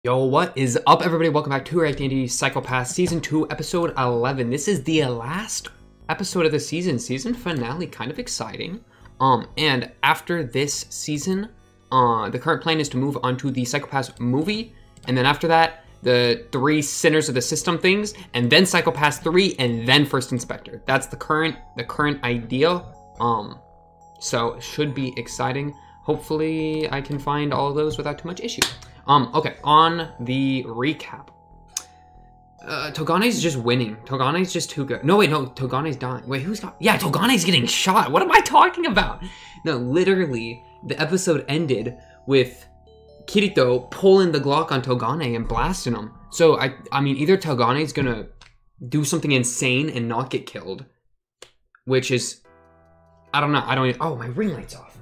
Yo, what is up, everybody? Welcome back to AKANE Psychopath Season 2, Episode 11. This is the last episode of the season finale. Kind of exciting. And after this season, the current plan is to move on to the Psychopaths movie, and then after that, the 3 Sinners of the System things, and then Psychopaths 3, and then First Inspector. That's the current idea. So it should be exciting. Hopefully, I can find all of those without too much issue. Okay, on the recap. Togane's just winning. Togane's just too good. No, wait, no, Togane's dying. Wait, who's got... Yeah, Togane's getting shot. What am I talking about? No, literally, the episode ended with Kirito pulling the Glock on Togane and blasting him. So, I mean, either Togane's gonna do something insane and not get killed, which is... I don't know. Oh, my ring light's off.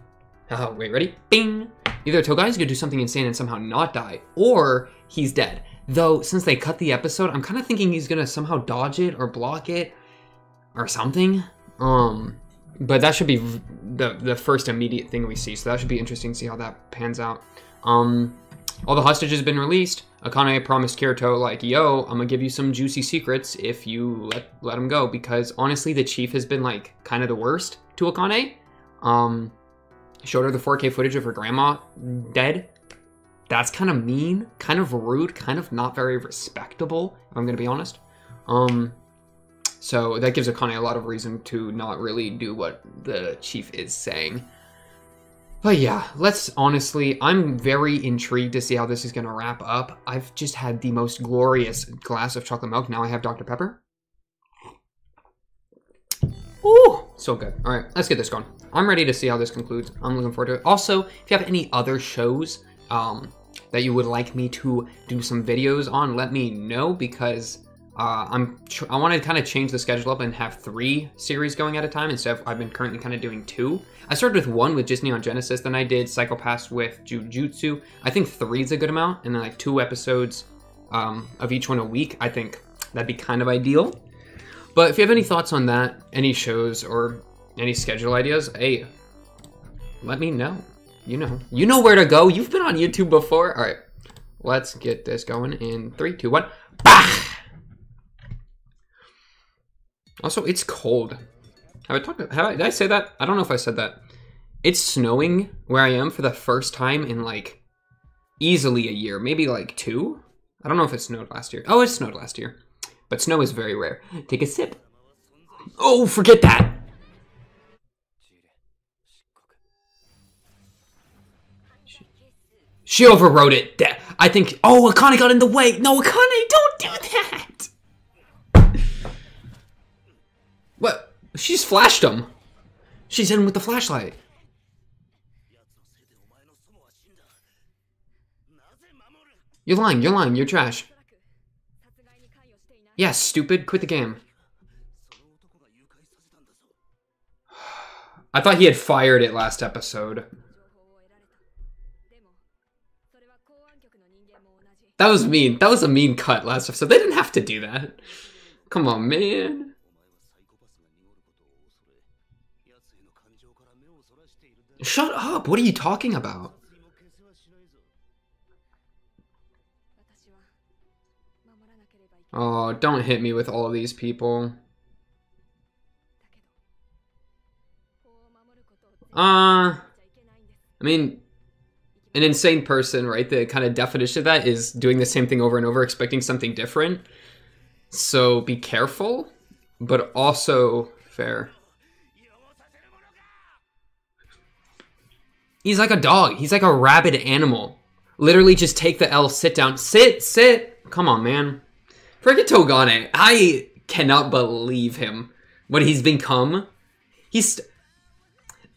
Oh, wait, ready? Bing! Either Togane's gonna do something insane and somehow not die, or he's dead. Though, since they cut the episode, I'm kind of thinking he's gonna somehow dodge it or block it or something. But that should be the first immediate thing we see, so that should be interesting to see how that pans out. All the hostages have been released. Akane promised Kirito, like, yo, I'm gonna give you some juicy secrets if you let him go, because honestly, the chief has been, like, kind of the worst to Akane. Showed her the 4K footage of her grandma dead. That's kind of mean, kind of rude, kind of not very respectable, if I'm gonna be honest. So that gives Akane a lot of reason to not really do what the chief is saying. But yeah, I'm very intrigued to see how this is gonna wrap up. I've just had the most glorious glass of chocolate milk. Now I have Dr. Pepper. Ooh, so good. All right, let's get this going. I'm ready to see how this concludes. I'm looking forward to it. Also, if you have any other shows that you would like me to do some videos on, let me know, because I want to kind of change the schedule up and have 3 series going at a time instead of I've been currently kind of doing 2. I started with 1 with Disney on Genesis, then I did Psychopaths with Jujutsu. I think 3 is a good amount, and then like 2 episodes of each one a week. I think that'd be kind of ideal. But if you have any thoughts on that, any shows, or any schedule ideas, hey, let me know. You know where to go. You've been on YouTube before. All right, let's get this going in 3, 2, 1. Bah! Also, it's cold. Did I say that? I don't know if I said that. It's snowing where I am for the first time in like easily a year, maybe like 2. I don't know if it snowed last year. Oh, it snowed last year. But snow is very rare. Take a sip. Oh, forget that. She overrode it. I think... Oh, Akane got in the way. No, Akane, don't do that. What? She's flashed him. She's in with the flashlight. You're lying. You're trash. Yeah, stupid. Quit the game. I thought he had fired it last episode. That was mean. That was a mean cut last episode. They didn't have to do that. Come on, man. Shut up. What are you talking about? Oh, don't hit me with all of these people. I mean, an insane person, right? The kind of definition of that is doing the same thing over and over, expecting something different. So be careful, but also fair. He's like a dog. He's like a rabid animal. Literally just take the L, sit down. Sit. Come on, man. Forget Togane. I cannot believe him. What he's become.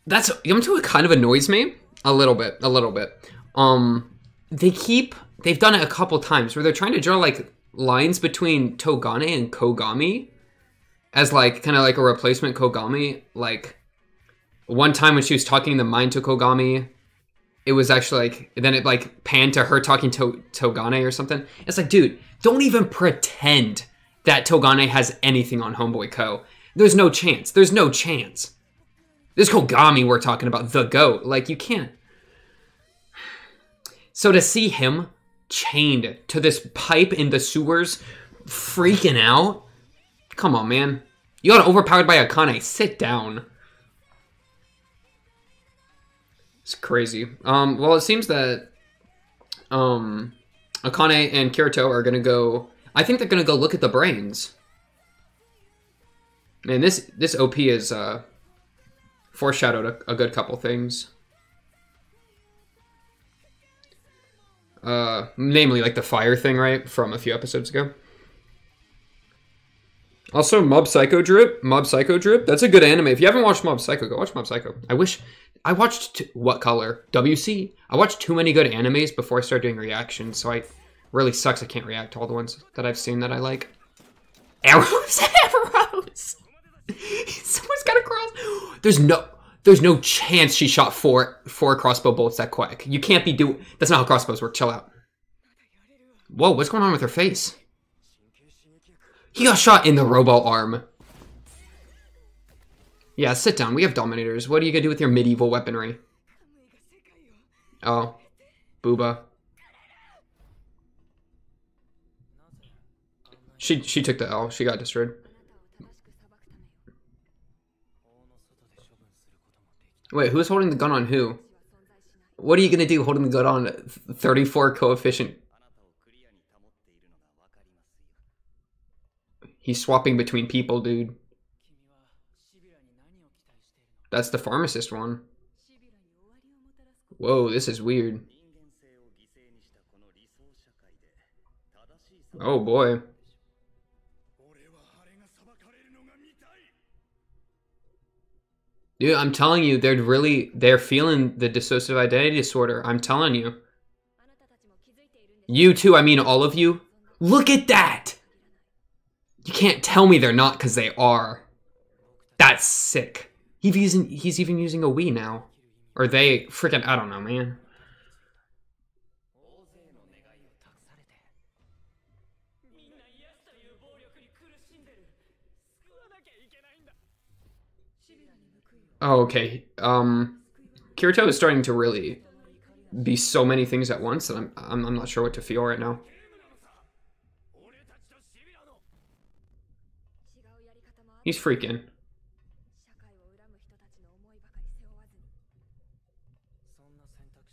That's what kind of annoys me. A little bit. They've done it a couple times where they're trying to draw like lines between Togane and Kogami as like kind of like a replacement Kogami. Like one time when she was talking the mind to Kogami, it was actually like, then it like panned to her talking to Togane or something. It's like, dude, don't even pretend that Togane has anything on Homeboy Co. There's no chance. This Kogami we're talking about, the GOAT. Like, you can't. So to see him chained to this pipe in the sewers, freaking out. Come on, man. You got overpowered by Akane. Sit down. It's crazy. Well, it seems that Akane and Kirito are gonna go. I think they're gonna go look at the brains. Man, this OP is foreshadowed a good couple things. Namely, like the fire thing, right, from a few episodes ago. Also, Mob Psycho Drip. Mob Psycho Drip. That's a good anime. If you haven't watched Mob Psycho, go watch Mob Psycho. I watched What Color? WC. I watched too many good animes before I started doing reactions, so it really sucks I can't react to all the ones that I've seen that I like. Arrows! Arrows! Someone's got a cross. There's no chance she shot four crossbow bolts that quick. You can't be doing. That's not how crossbows work. Chill out. Whoa, what's going on with her face? He got shot in the robo arm. Yeah, sit down. We have dominators. What are you gonna do with your medieval weaponry? Oh, booba. She took the L. She got destroyed. Wait, who's holding the gun on who? What are you gonna do holding the gun on 34 coefficient? He's swapping between people, dude. That's the pharmacist one. Whoa, this is weird. Oh boy. Dude, I'm telling you, they're feeling the dissociative identity disorder. I'm telling you. You too, I mean all of you. Look at that! You can't tell me they're not, because they are. That's sick. He's even using a Wii now. Or they freaking, I don't know, man. Oh, okay. Kirito is starting to really be so many things at once that I'm not sure what to feel right now. He's freaking.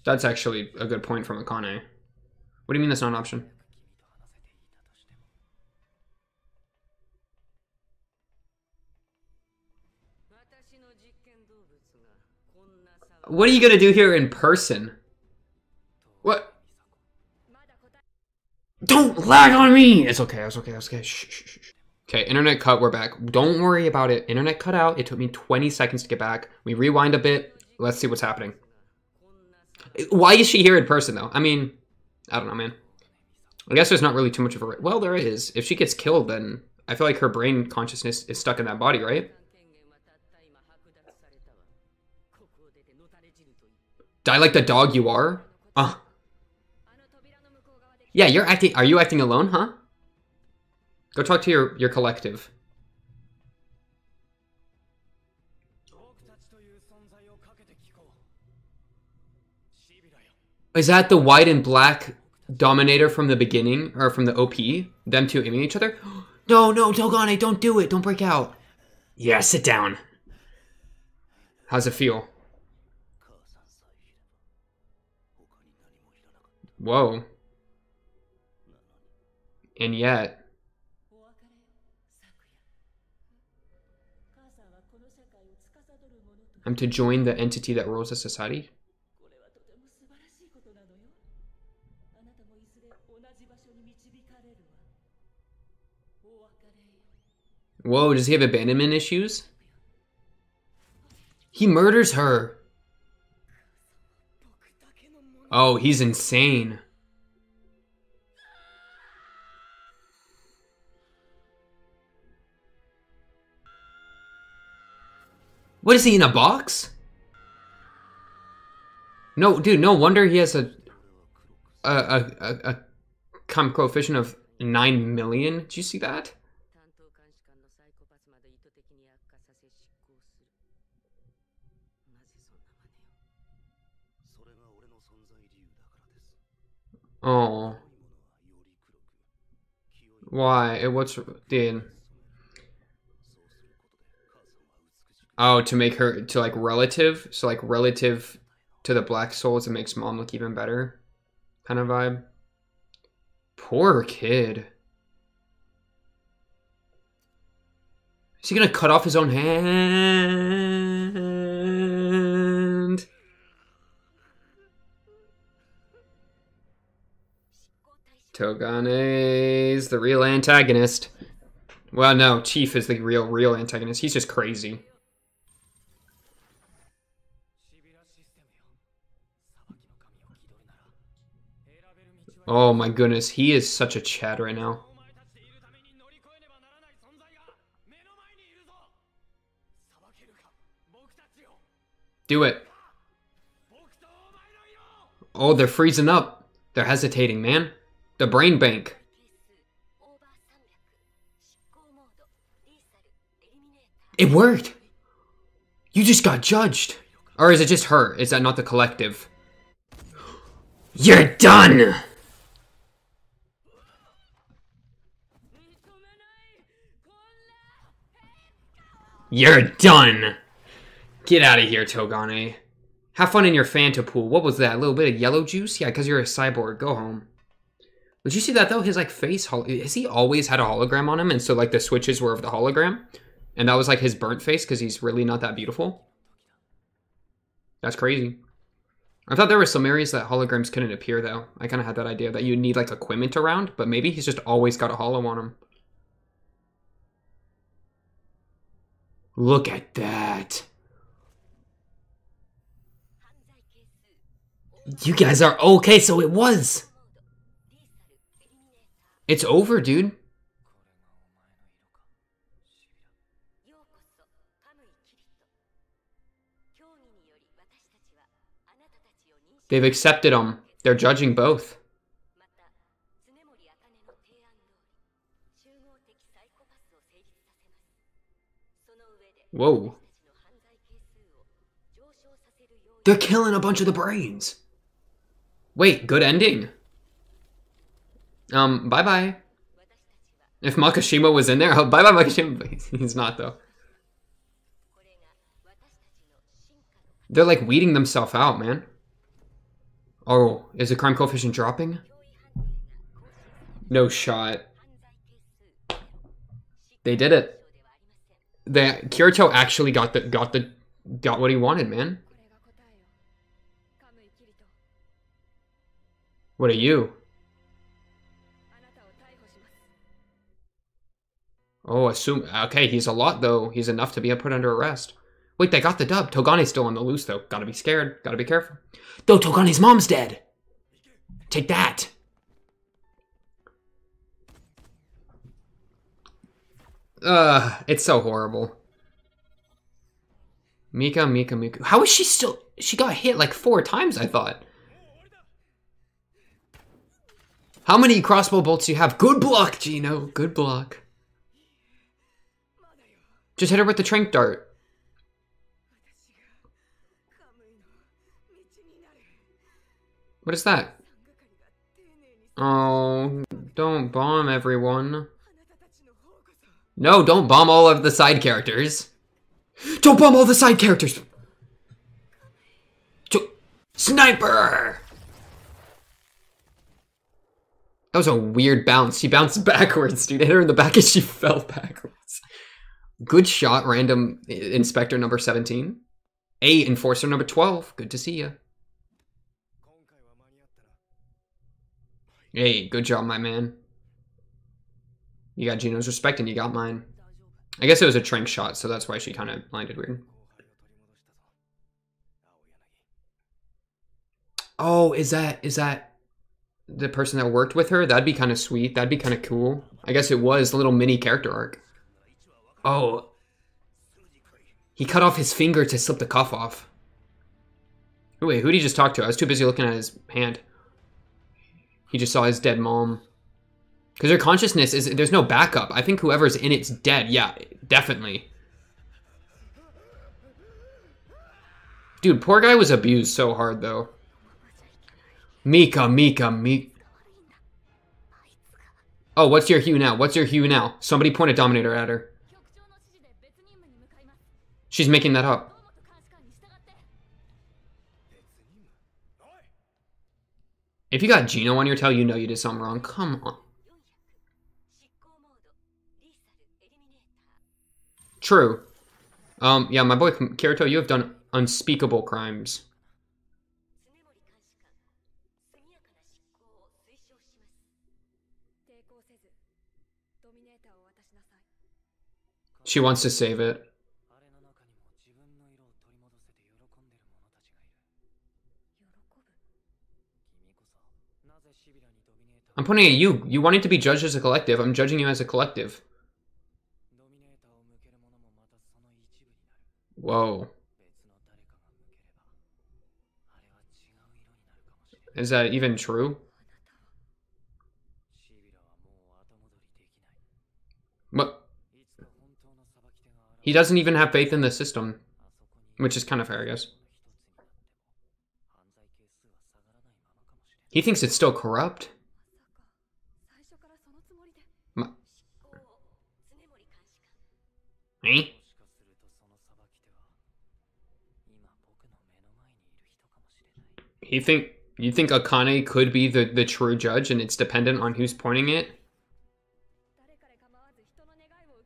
That's actually a good point from Akane. What do you mean that's not an option? What are you gonna do here in person? What? Don't lag on me! It's okay, it's okay, it's okay. Shh, shh, shh. Okay, internet cut, we're back. Don't worry about it. Internet cut out. It took me 20 seconds to get back. We rewind a bit. Let's see what's happening. Why is she here in person, though? I mean, I don't know, man. I guess there's not really too much of a... Well, there is. If she gets killed, then I feel like her brain consciousness is stuck in that body, right? Die like the dog you are? Yeah, you're acting... Are you acting alone, huh? Go talk to your collective. Is that the white and black dominator from the beginning, or from the OP? Them two aiming each other? No, no, Togane, don't do it. Don't break out. Yeah, sit down. How's it feel? Whoa. And yet... I'm to join the entity that rules the society? Whoa, does he have abandonment issues? He murders her. Oh, he's insane. What is he, in a box? No, dude, no wonder he has a coefficient of 9 million. Did you see that? Oh, Why? What's... Dude. Oh, to make her... To, like, relative? So, like, relative to the Black Souls, it makes mom look even better. Kind of vibe. Poor kid. Is he gonna cut off his own hand? Togane's the real antagonist. Well, no, Chief is the real antagonist. He's just crazy. Oh my goodness, he is such a Chad right now. Do it. Oh, they're freezing up. They're hesitating, man. The brain bank. It worked. You just got judged. Or is it just her? Is that not the collective? You're done. You're done. Get out of here, Togane. Have fun in your Fanta pool. What was that? A little bit of yellow juice? Yeah, because you're a cyborg. Go home. Did you see that, though? His, like, face... Has he always had a hologram on him? And so, like, the switches were of the hologram? And that was, like, his burnt face because he's really not that beautiful? That's crazy. I thought there were some areas that holograms couldn't appear, though. I kind of had that idea that you need, like, equipment around. But maybe he's just always got a holo on him. Look at that. You guys are okay, so it was. It's over, dude. They've accepted them. They're judging both. Whoa. They're killing a bunch of the brains. Wait, good ending. Bye-bye. If Makishima was in there, oh, bye-bye Makishima. He's not, though. They're, like, weeding themselves out, man. Oh, is the crime coefficient dropping? No shot. They did it. Kirito actually got what he wanted, man. What are you? Oh, okay, he's a lot, though. He's enough to be put under arrest. Wait, they got the dub. Togane's still on the loose, though. Gotta be scared. Gotta be careful. Though Togane's mom's dead. Take that. It's so horrible. Mika. How is she still... She got hit like 4 times, I thought. How many crossbow bolts do you have? Good block, Gino. Good block. Just hit her with the trank dart. What is that? Oh, don't bomb everyone. No, don't bomb all of the side characters. Don't bomb all the side characters! Sniper! That was a weird bounce. She bounced backwards, dude. Hit her in the back and she fell backwards. Good shot, random inspector number 17. Hey, enforcer number 12. Good to see ya. Hey, good job, my man. You got Gino's respect and you got mine. I guess it was a trank shot, so that's why she kind of landed weird. Oh, is that the person that worked with her? That'd be kind of sweet. That'd be kind of cool. I guess it was a little mini character arc. Oh. He cut off his finger to slip the cuff off. Wait, who did he just talk to? I was too busy looking at his hand. He just saw his dead mom. Because their consciousness is... There's no backup. I think whoever's in it's dead. Yeah, definitely. Dude, poor guy was abused so hard, though. Mika. Oh, what's your hue now? What's your hue now? Somebody point a dominator at her. She's making that up. If you got Gino on your tail, you know you did something wrong. Come on. True. Yeah, my boy Kirito, you have done unspeakable crimes. She wants to save it. I'm pointing at you. You wanting to be judged as a collective. I'm judging you as a collective. Whoa. Is that even true? But he doesn't even have faith in the system, which is kind of fair, I guess. He thinks it's still corrupt. Me? You think Akane could be the true judge and it's dependent on who's pointing it?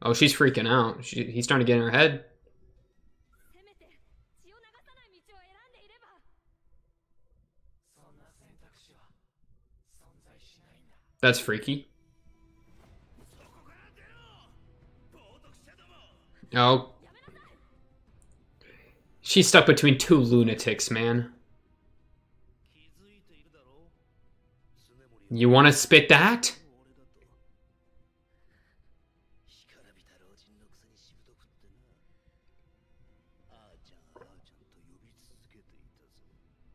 Oh, she's freaking out. He's starting to get in her head. That's freaky. Oh. She's stuck between two lunatics, man. You want to spit that?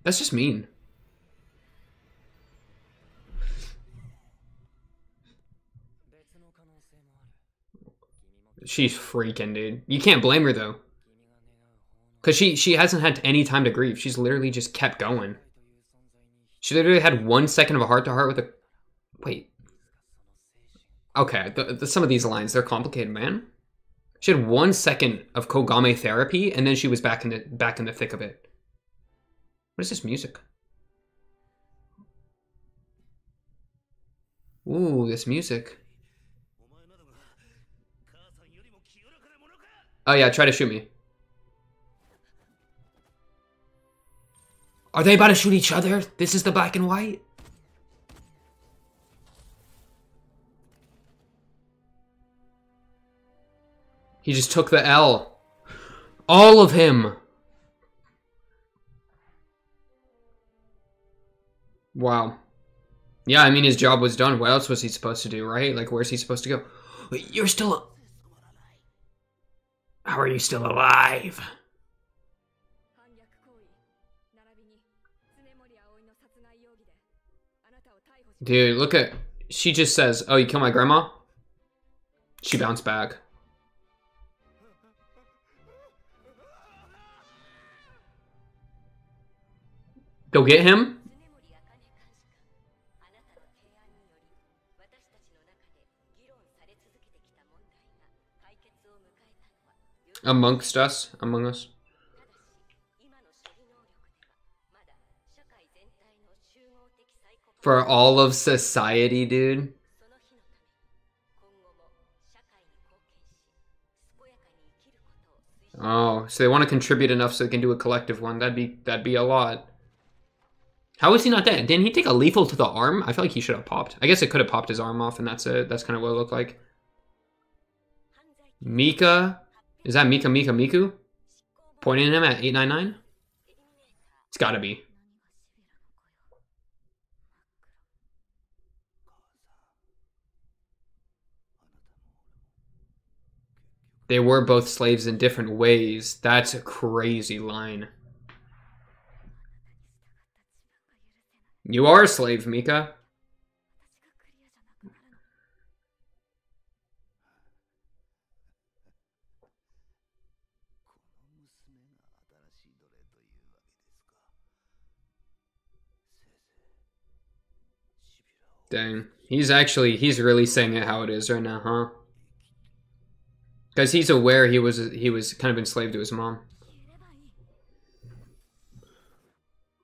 That's just mean. She's freaking, dude. You can't blame her, though. Because she hasn't had any time to grieve. She's literally just kept going. She literally had 1 second of a heart-to-heart with a... Wait. Okay, some of these lines, they're complicated, man. She had 1 second of Kogame therapy, and then she was back in the thick of it. What is this music? Ooh, this music. Oh yeah, try to shoot me. Are they about to shoot each other? This is the black and white? He just took the L. All of him. Wow. Yeah, I mean, his job was done. What else was he supposed to do, right? Like, where's he supposed to go? Wait, you're still... How are you still alive? Dude, look at... She just says, oh, you killed my grandma? She bounced back. Go get him? Amongst us? Among us? For all of society, dude. Oh, so they want to contribute enough so they can do a collective one. That'd be a lot. How is he not dead? Didn't he take a lethal to the arm? I feel like he should have popped. I guess it could have popped his arm off, and that's it. That's kind of what it looked like. Mika? Is that Mika Miku? Pointing him at 899? It's gotta be. They were both slaves in different ways. That's a crazy line. You are a slave, Mika. Dang. He's really saying it how it is right now, huh? Because he's aware he was kind of enslaved to his mom.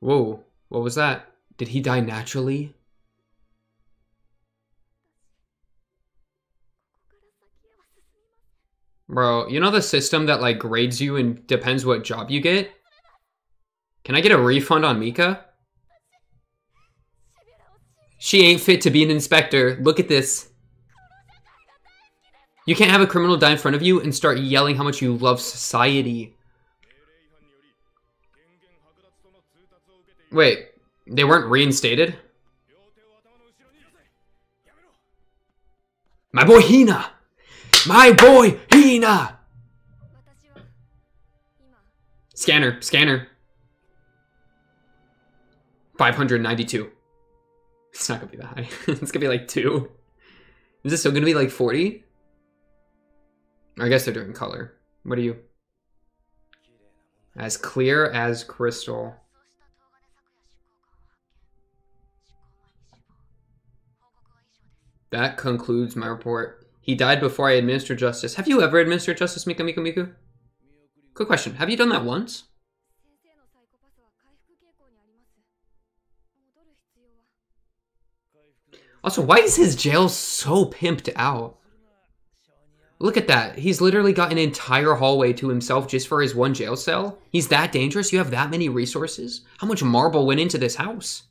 Whoa, what was that? Did he die naturally? Bro, you know the system that like grades you and depends what job you get? Can I get a refund on Mika? She ain't fit to be an inspector. Look at this. You can't have a criminal die in front of you and start yelling how much you love society. Wait, they weren't reinstated? My boy Hina! My boy Hina! Scanner, scanner. 592. It's not gonna be that high. It's gonna be like 2. Is it still gonna be like 40? I guess they're doing color. What are you? As clear as crystal. That concludes my report. He died before I administered justice. Have you ever administered justice, Mika? Quick question. Have you done that once? Also, why is his jail so pimped out? Look at that. He's literally got an entire hallway to himself just for his one jail cell. He's that dangerous? You have that many resources? How much marble went into this house?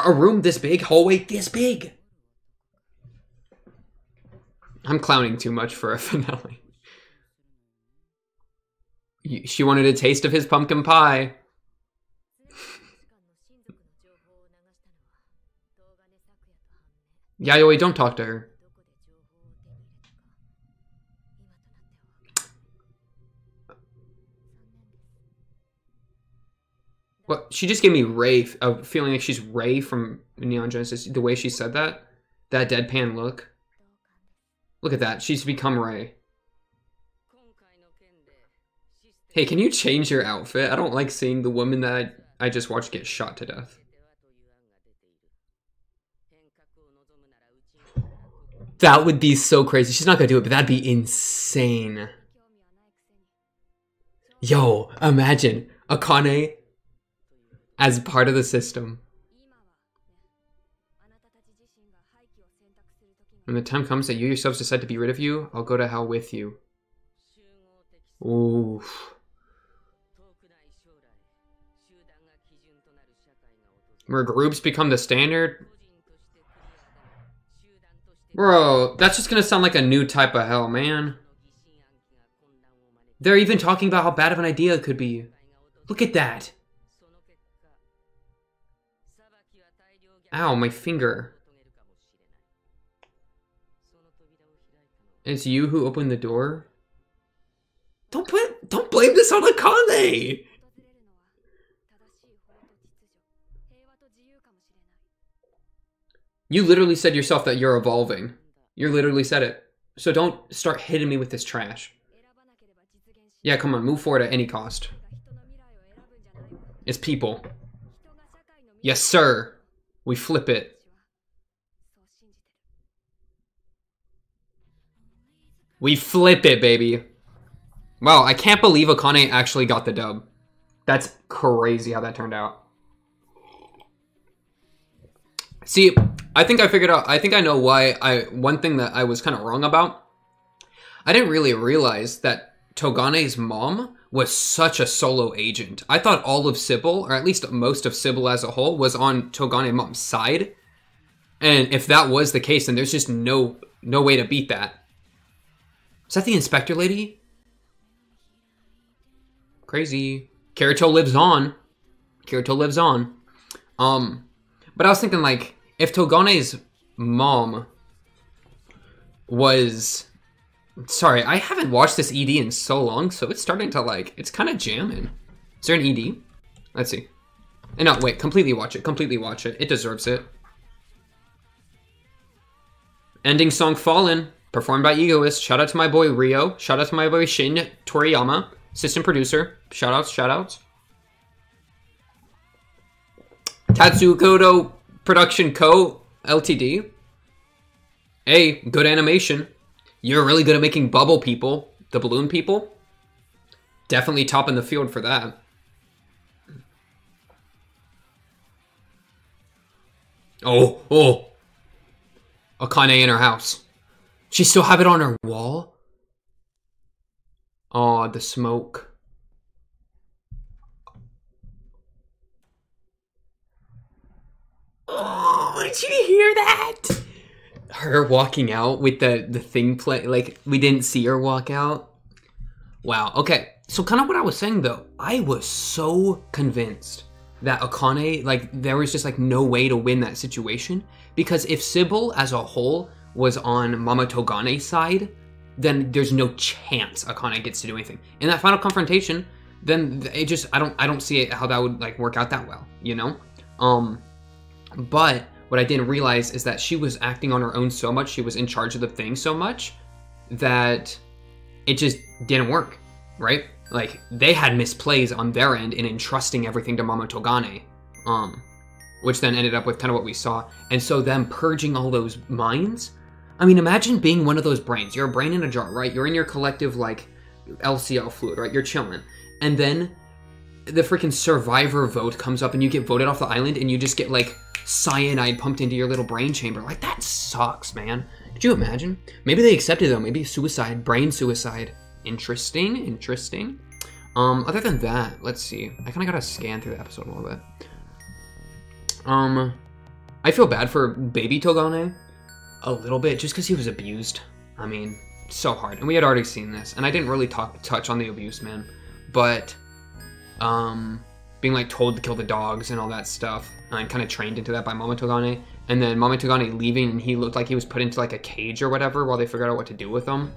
A room this big? Hallway this big? I'm clowning too much for a finale. She wanted a taste of his pumpkin pie. Yayoi, don't talk to her. What? She just gave me Ray, a feeling like she's Ray from Neon Genesis. The way she said that. That deadpan look. Look at that. She's become Ray. Hey, can you change your outfit? I don't like seeing the woman that I just watched get shot to death. That would be so crazy. She's not gonna do it, but that'd be insane. Yo, imagine AKANE as part of the system. When the time comes that you yourselves decide to be rid of you, I'll go to hell with you. Oof. Where groups become the standard? Bro, that's just gonna sound like a new type of hell, man. They're even talking about how bad of an idea it could be. Look at that. Ow, my finger. It's you who opened the door? Don't blame this on AKANE! You literally said yourself that you're evolving. You literally said it. So don't start hitting me with this trash. Yeah, come on, move forward at any cost. It's people. Yes, sir. We flip it. We flip it, baby. Wow, I can't believe AKANE actually got the dub. That's crazy how that turned out. See, I think I figured out, I think I know why one thing that I was kind of wrong about. I didn't really realize that Togane's mom was such a solo agent. I thought all of Sybil, or at least most of Sybil as a whole, was on Togane mom's side. And if that was the case, then there's just no way to beat that. Is that the inspector lady? Crazy. Kirito lives on. Kirito lives on. But I was thinking, like, if Togane's mom was... Sorry, I haven't watched this ED in so long, so it's starting to, like, it's kind of jamming. Is there an ED? Let's see. No, wait, completely watch it. Completely watch it. It deserves it. Ending song Fallen, performed by Egoist. Shout out to my boy Rio. Shout out to my boy Shin Toriyama, assistant producer. Shout outs, shout outs. Tatsukoto Production Co. LTD. A, good animation. You're really good at making bubble people, the balloon people. Definitely top in the field for that. Oh. Akane in her house. She still have it on her wall? Oh, the smoke. Oh, did you hear that? Her walking out with the thing play, like, we didn't see her walk out. Wow, okay. So kind of what I was saying, though. I was so convinced that Akane, like, there was just, like, no way to win that situation. Because if Sybil, as a whole, was on Mama Togane's side, then there's no chance Akane gets to do anything. In that final confrontation, then it just, I don't see how that would, like, work out that well, you know? But what I didn't realize is that she was acting on her own so much, she was in charge of the thing so much, that it just didn't work, right? Like, they had misplays on their end in entrusting everything to Mama Togane, which then ended up with kind of what we saw. And so them purging all those minds, I mean, imagine being one of those brains. You're a brain in a jar, right? You're in your collective, like, LCL fluid, right? You're chilling. And then the freaking survivor vote comes up and you get voted off the island and you just get, like, cyanide pumped into your little brain chamber. Like, that sucks, man. Could you imagine? Maybe they accepted, though. Maybe suicide, brain suicide. Interesting. Other than that, let's see. I kind of gotta scan through the episode a little bit. I feel bad for baby Togane a little bit, just because he was abused. I mean, so hard. And we had already seen this, and I didn't really touch on the abuse, man. But, being, like, told to kill the dogs and all that stuff, and kind of trained into that by Mama Togane. And then Mama Togane leaving, and he looked like he was put into, like, a cage or whatever while they figured out what to do with him.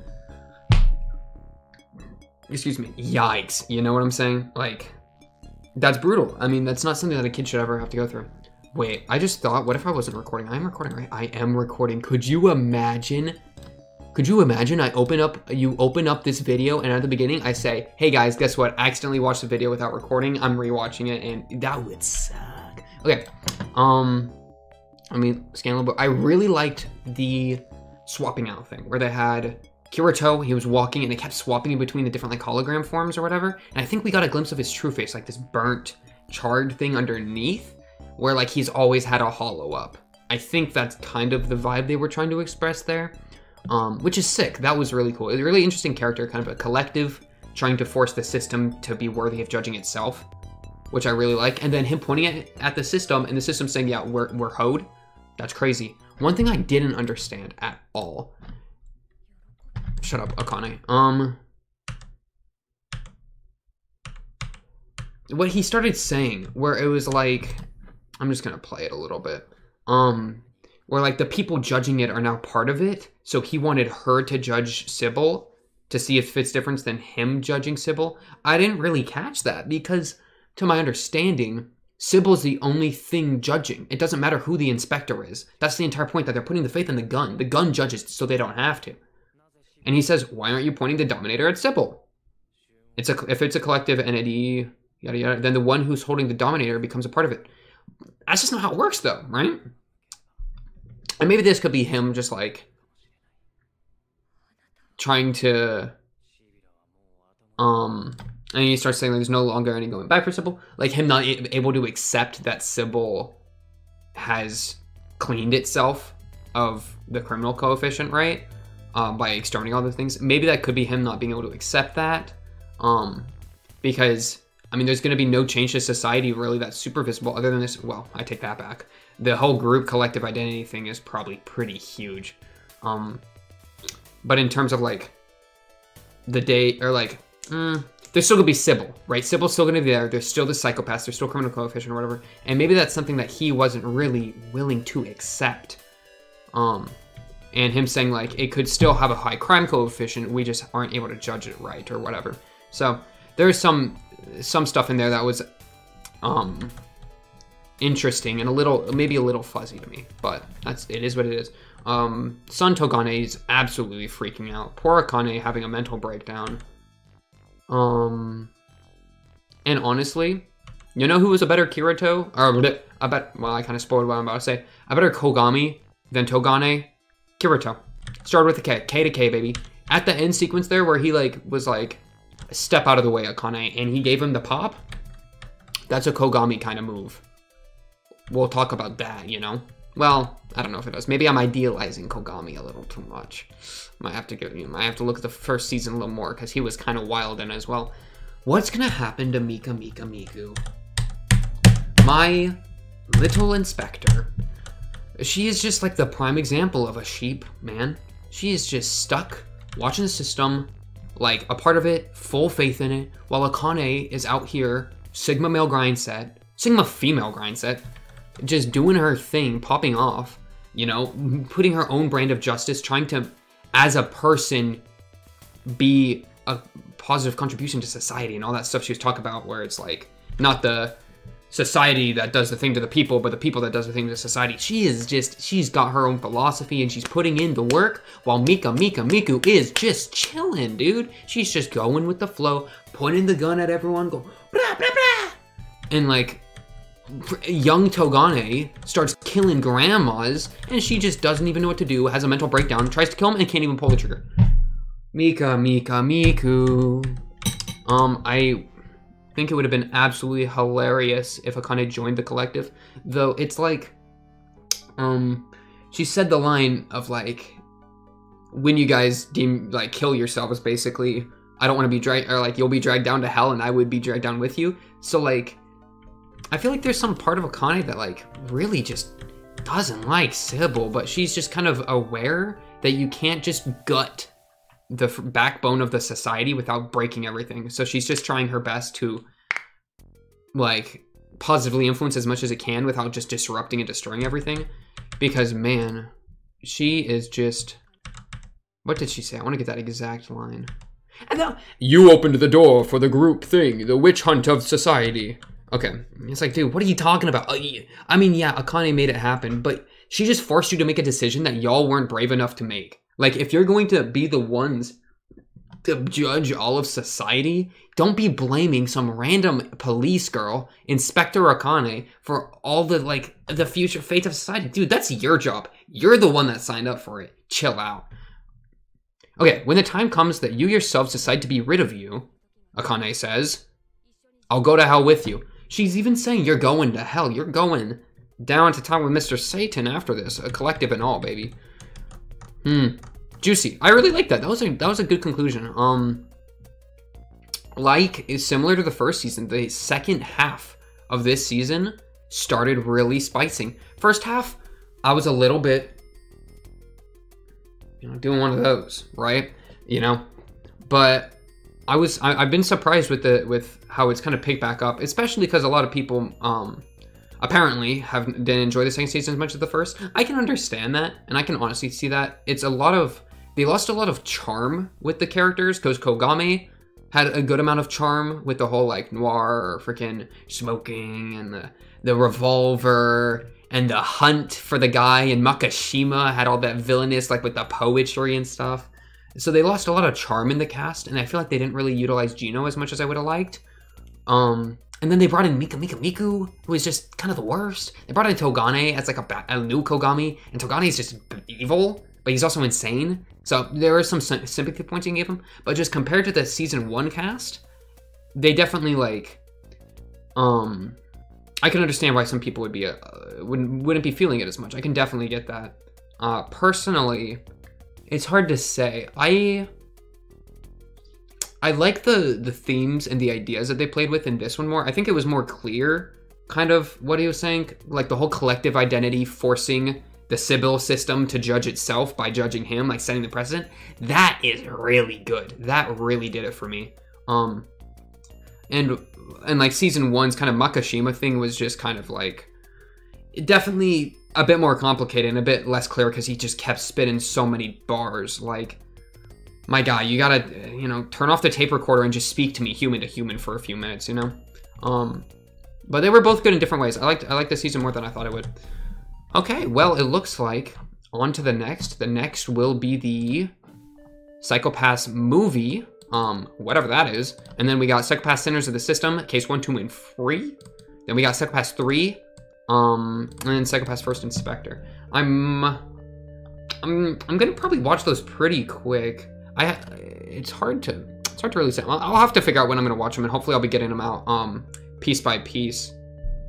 Excuse me. Yikes. You know what I'm saying? Like, that's brutal. I mean, that's not something that a kid should ever have to go through. Wait, I just thought, what if I wasn't recording? I am recording, right? I am recording. Could you imagine? You open up this video, and at the beginning I say, hey guys, guess what? I accidentally watched the video without recording. I'm rewatching it, and that would suck. Okay. I mean, scan a little bit. I really liked the swapping out thing where they had Kirito, he was walking and they kept swapping in between the different, like, hologram forms or whatever. And I think we got a glimpse of his true face, like this burnt, charred thing underneath, where, like, he's always had a hollow up. I think that's kind of the vibe they were trying to express there, which is sick. That was really cool. It was a really interesting character, kind of a collective trying to force the system to be worthy of judging itself, which I really like. And then him pointing at the system and the system saying, yeah, we're hoed. That's crazy. One thing I didn't understand at all. Shut up, Akane. What he started saying, where it was like, I'm just gonna play it a little bit. Where, like, the people judging it are now part of it. So he wanted her to judge Sybil to see if it's different than him judging Sybil. I didn't really catch that because, to my understanding, Sybil's the only thing judging. It doesn't matter who the inspector is. That's the entire point, that they're putting the faith in the gun. The gun judges so they don't have to. And he says, why aren't you pointing the Dominator at Sybil? If it's a collective entity, yada yada, then the one who's holding the Dominator becomes a part of it. That's just not how it works, though, right? And maybe this could be him just, like, trying to, and he starts saying, like, there's no longer any going back for Sybil. Like, him not able to accept that Sybil has cleaned itself of the criminal coefficient, right? By exterminating all the things. Maybe that could be him not being able to accept that. Because, I mean, there's going to be no change to society really that's super visible other than this. Well, I take that back. The whole group collective identity thing is probably pretty huge. But in terms of, like, the day, or, like, there's still going to be Sybil, right? Sybil's still going to be there. There's still the psychopaths. There's still criminal coefficient or whatever. And maybe that's something that he wasn't really willing to accept. And him saying, like, it could still have a high crime coefficient, we just aren't able to judge it right or whatever. So there's some stuff in there that was interesting and maybe a little fuzzy to me, but it is what it is. Son Togane is absolutely freaking out. Poor Akane having a mental breakdown. And honestly, you know who was a better Kirito? Or I bet, well, I kind of spoiled what I'm about to say. I bet her Kogami than Togane. Kirito. Started with a K. K to K, baby. At the end sequence there where he, like, was, like, a step out of the way, Akane, and he gave him the pop, that's a Kogami kind of move. We'll talk about that, you know? Well, I don't know if it does. Maybe I'm idealizing Kogami a little too much. Might have to look at the first season a little more, because he was kind of wild in it as well. What's gonna happen to Mika Miku? My little inspector. She is just like the prime example of a sheep, man. She is just stuck, watching the system, like a part of it, full faith in it, while Akane is out here, Sigma male grind set, Sigma female grind set, just doing her thing, popping off, you know, putting her own brand of justice, trying to, as a person, be a positive contribution to society and all that stuff she was talking about, where it's like, not the society that does the thing to the people, but the people that does the thing to society. She's got her own philosophy and she's putting in the work, while Mika Miku is just chilling, dude. She's just going with the flow, pointing the gun at everyone, go, blah, blah, blah. And like, young Togane starts killing grandmas and she just doesn't even know what to do, has a mental breakdown, tries to kill him and can't even pull the trigger. Mika Miku. I think it would have been absolutely hilarious if Akane joined the collective, though it's like, she said the line of like, when you guys kill yourselves, basically, I don't want to be dragged, or like, you'll be dragged down to hell and I would be dragged down with you. So like, I feel like there's some part of Akane that like really just doesn't like Sybil, but she's just kind of aware that you can't just gut the backbone of the society without breaking everything. So she's just trying her best to like positively influence as much as it can without just disrupting and destroying everything. Because man, she is just, what did she say? I want to get that exact line. And then, you opened the door for the group thing, the witch hunt of society. Okay, it's like, dude, what are you talking about? I mean, yeah, Akane made it happen, but she just forced you to make a decision that y'all weren't brave enough to make. Like, if you're going to be the ones to judge all of society, don't be blaming some random police girl, Inspector Akane, for all the, like, the future fate of society. Dude, that's your job. You're the one that signed up for it. Chill out. Okay, when the time comes that you yourselves decide to be rid of you, Akane says, I'll go to hell with you. She's even saying you're going to hell. You're going down to town with Mr. Satan after this. A collective and all, baby. Juicy. I really like that. That was a good conclusion. Like, is similar to the first season. The second half of this season started really spicing. First half, I was a little bit, you know, doing one of those, right? You know, but I've been surprised with how it's kind of picked back up, especially because a lot of people apparently didn't enjoy the second season as much as the first. I can understand that, and I can honestly see that. It's they lost a lot of charm with the characters, because Kogami had a good amount of charm with the whole like noir or freaking smoking and the revolver and the hunt for the guy, and Makashima had all that villainous, like with the poetry and stuff. So they lost a lot of charm in the cast, and I feel like they didn't really utilize Gino as much as I would have liked. And then they brought in Mika Miku, who is just kind of the worst. They brought in Togane as like a new Kogami, and Togane is just evil, but he's also insane. So there are some sympathy points you can give him, but just compared to the season 1 cast, they definitely like, I can understand why some people would be wouldn't be feeling it as much. I can definitely get that. Personally, it's hard to say. I like the themes and the ideas that they played with in this one more. I think it was more clear, kind of what he was saying, like the whole collective identity forcing the Sybil system to judge itself by judging him, like setting the precedent. That is really good. That really did it for me. And like season 1's kind of Makashima thing was just kind of like, definitely a bit more complicated and a bit less clear because he just kept spitting so many bars. Like, my guy, you gotta, you know, turn off the tape recorder and just speak to me human to human for a few minutes, you know? But they were both good in different ways. I liked this season more than I thought I would. Okay, well, it looks like on to the next. The next will be the Psycho-Pass movie, whatever that is. And then we got Psycho-Pass Sinners of the System, Case 1, 2, and 3. Then we got Psycho-Pass 3, And then Psychopath's First Inspector. I'm gonna probably watch those pretty quick. It's hard to really say. I'll have to figure out when I'm gonna watch them, and hopefully I'll be getting them out piece by piece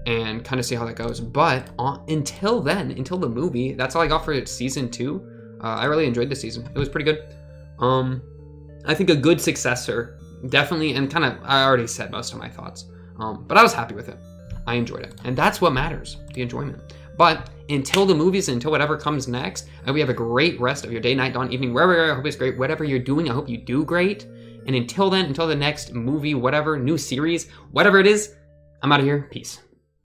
and kind of see how that goes. But until then, until the movie, that's all I got for season 2. I really enjoyed the season. It was pretty good. I think a good successor, definitely, and kind of I already said most of my thoughts. But I was happy with it. I enjoyed it, and that's what matters, the enjoyment. But until the movies, until whatever comes next, I hope you have a great rest of your day, night, dawn, evening, wherever you're. I hope it's great. Whatever you're doing, I hope you do great. And until then, until the next movie, whatever, new series, whatever it is, I'm out of here. Peace.